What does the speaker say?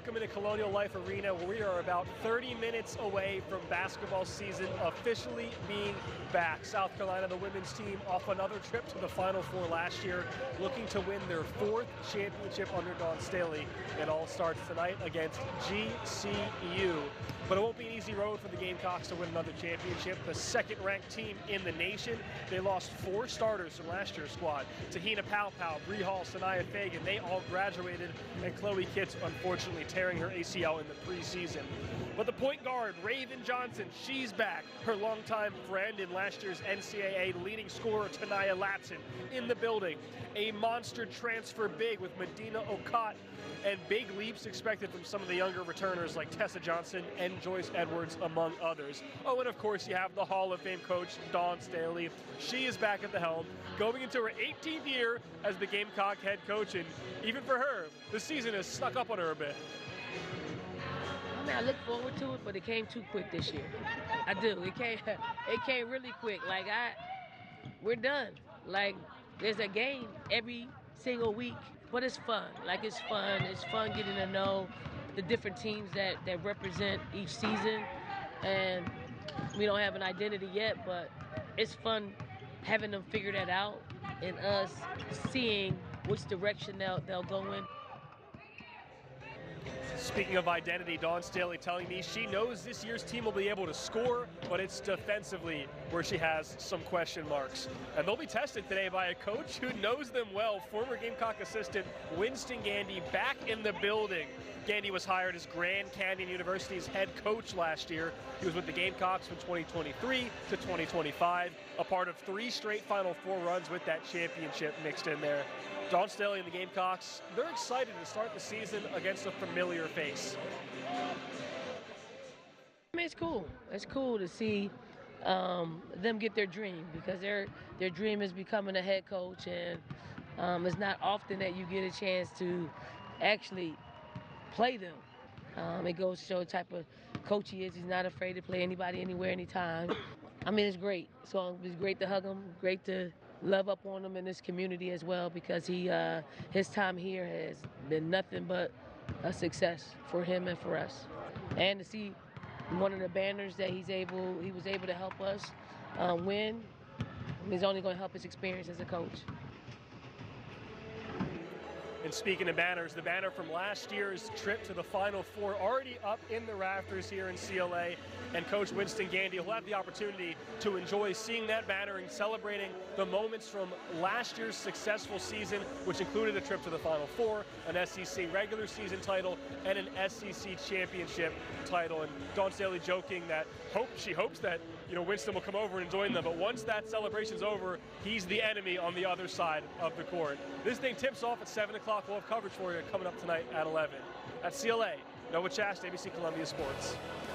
welcome into Colonial Life Arena, where we are about 30 minutes away from basketball season officially being back. South Carolina, the women's team, off another trip to the Final Four last year, looking to win their 4th championship under Dawn Staley. It all starts tonight against GCU. But it won't be an easy road for the Gamecocks to win another championship. The second-ranked team in the nation. They lost 4 starters from last year's squad. Tahina Powpow, Bree Hall, Sanaya Fagan, they all graduated, and Chloe Kitts unfortunately tearing her ACL in the preseason. But the point guard, Raven Johnson, she's back. Her longtime friend in last year's NCAA leading scorer, Tanaya Latson, in the building. A monster transfer big with Medina Okot, and big leaps expected from some of the younger returners like Tessa Johnson and Joyce Edwards, among others. Oh, and of course you have the Hall of Fame coach, Dawn Staley. She is back at the helm, going into her 18th year as the Gamecock head coach, and even for her, the season has snuck up on her a bit. I mean, I look forward to it, but it came too quick this year. I do. It came really quick. Like, we're done. Like, there's a game every single week, but it's fun. Like, it's fun. It's fun getting to know the different teams that represent each season. And we don't have an identity yet, but it's fun having them figure that out and us seeing which direction they'll go in. Speaking of identity, Dawn Staley telling me she knows this year's team will be able to score, but it's defensively where she has some question marks. And they'll be tested today by a coach who knows them well, former Gamecock assistant Winston Gandy, back in the building. Gandy was hired as Grand Canyon University's head coach last year. He was with the Gamecocks from 2023 to 2025, a part of 3 straight Final Four runs with that championship mixed in there. Dawn Staley and the Gamecocks, they're excited to start the season against a familiar face. I mean, it's cool. It's cool to see them get their dream, because their dream is becoming a head coach, and it's not often that you get a chance to actually play them. It goes to show the type of coach he is. He's not afraid to play anybody, anywhere, anytime. I mean, it's great. So it's great to hug him, great to love up on him in this community as well, because his time here has been nothing but a success for him and for us. And to see one of the banners that he was able to help us win, is only going to help his experience as a coach. And speaking of banners, the banner from last year's trip to the Final Four already up in the rafters here in CLA, and Coach Winston Gandy will have the opportunity to enjoy seeing that banner and celebrating the moments from last year's successful season, which included a trip to the Final Four, an SEC regular season title, and an SEC championship title. And Dawn Staley joking that she hopes that Winston will come over and join them, but once that celebration's over, he's the enemy on the other side of the court. This thing tips off at 7 o'clock. We'll have coverage for you coming up tonight at 11. At CLA, Noah Chast, ABC Columbia Sports.